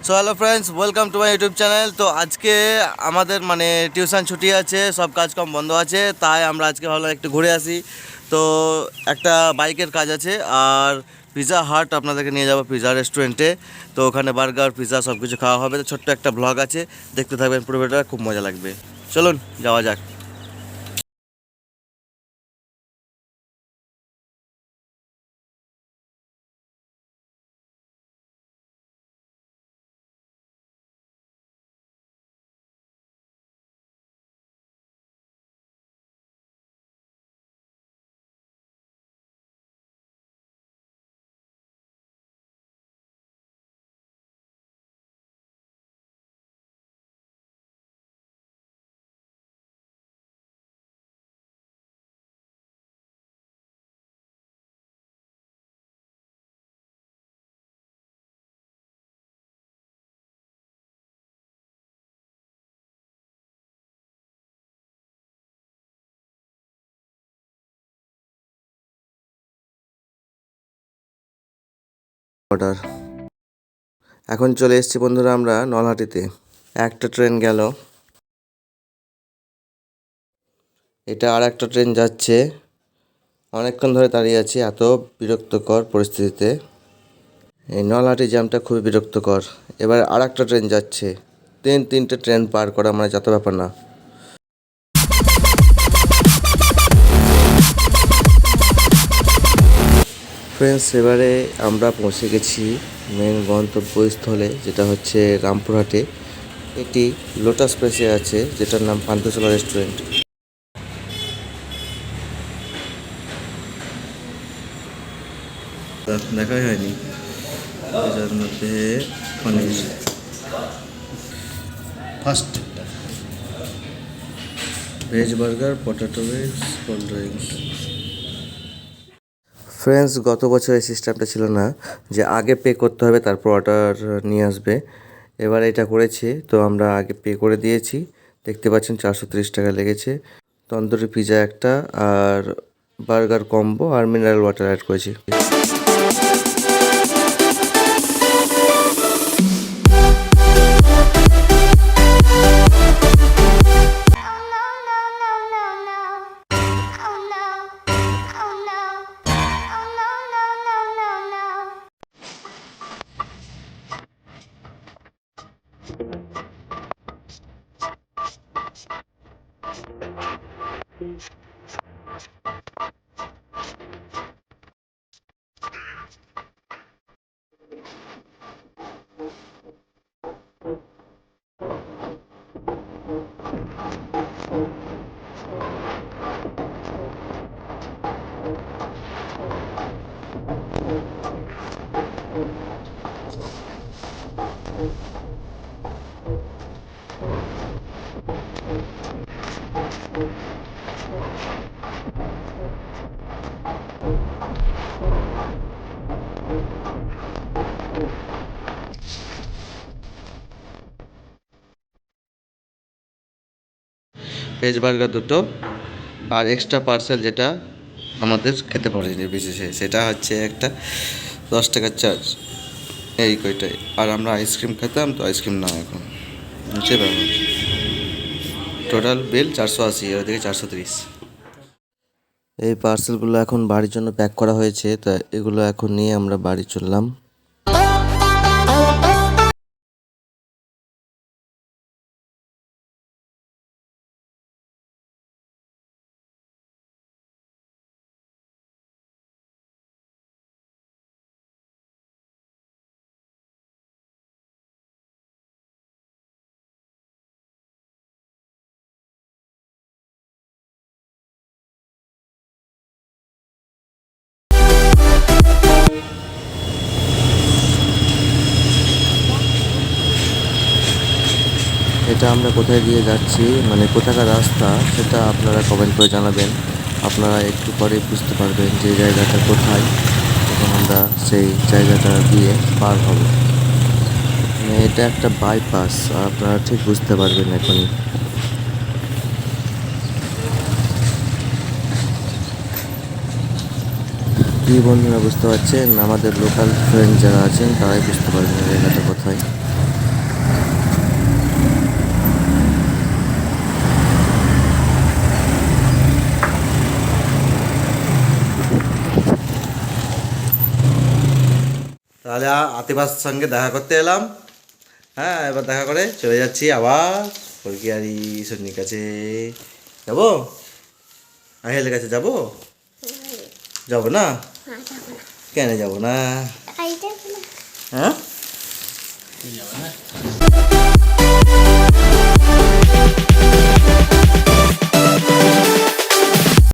So hello friends, welcome to my YouTube channel. তো আজকে আমাদের টিউশন ছুটি আছে, সব কাজকর্ম বন্ধ আছে, তাই আমরা আজকে ভাবলাম একটু ঘুরে আসি। তো একটা বাইকের কাজ আছে, আর পিৎজা হাট আপনাদেরকে নিয়ে যাবো, পিৎজা রেস্টুরেন্টে। তো ওখানে বার্গার, পিৎজা সব কিছু খাওয়া হবে। তো ছোট্ট একটা ব্লগ আছে, দেখতে থাকবেন পুরো ভিডিওটা, খুব মজা লাগবে। চলুন যাওয়া যাক। অর্ডার এখন চলে এসেছি বন্ধুরা, আমরা নলহাটিতে। একটা ট্রেন গেল, এটা আর একটা ট্রেন যাচ্ছে। অনেকক্ষণ ধরে দাঁড়িয়ে আছি, এত বিরক্তকর পরিস্থিতিতে। এই নলহাটি জ্যামটা খুবই বিরক্তকর। এবার আর একটা ট্রেন যাচ্ছে, তিনটে ট্রেন পার করা মানে যত ব্যাপার না। ফ্রেন্ডস, এবারে আমরা পৌঁছে গেছি মেন গন্তব্যস্থলে, যেটা হচ্ছে রামপুরহাটে। এটি লোটাস প্লেসে আছে, যেটার নাম পান্থশালা রেস্টুরেন্ট। দেখাই হয়নি, এটার মধ্যে paneer first veg burger, potato veg, cold drink. Friends, গত বছর এই সিস্টেমটা ছিল না যে আগে পে করতে হবে তারপর অর্ডার নিয়ে আসবে। এবার এটা করেছে, তো আমরা আগে পে করে দিয়েছি। দেখতে পাচ্ছেন 430 টাকা লেগেছে। তন্দুরি পিৎজা একটা, আর বার্গার কম্বো, আর মিনারেল ওয়াটার অ্যাড করেছি। ভেজ বার্গার দুটো, আর এক্সট্রা পার্সেল যেটা আমাদের খেতে পারেনি বিশেষে, সেটা হচ্ছে একটা 10 টাকার চার্জ, এই কয়টাই। আর আমরা আইসক্রিম খেতাম, তো আইসক্রিম না এখন, হচ্ছে ব্যাপার। টোটাল বিল 480, ওদিকে 430। এই পার্সেলগুলো এখন বাড়ির জন্য প্যাক করা হয়েছে, তো এগুলো এখন নিয়ে আমরা বাড়ি চললাম। এটা আমরা কোথায় দিয়ে যাচ্ছি, মানে কোথাকার রাস্তা, সেটা আপনারা কমেন্ট করে জানাবেন। আপনারা একটু পরে বুঝতে পারবেন যে জায়গাটা কোথায়, তখন আমরা সেই জায়গাটা দিয়ে পার হব। মানে এটা একটা বাইপাস, আপনারা ঠিক বুঝতে পারবেন এখনই। কি বন্ধুরা বুঝতে পারছেন? আমাদের লোকাল ফ্রেন্ড যারা আছেন তারাই বুঝতে পারবেন জায়গাটা কোথায়। তাহলে আতিফার সঙ্গে দেখা করতে এলাম। হ্যাঁ, এবার দেখা করে চলে যাচ্ছি আবার ফরকিয়ারি সন্নির কাছে। যাবো? আহিলের কাছে যাবো? যাবো না? কেন যাবো না? হ্যাঁ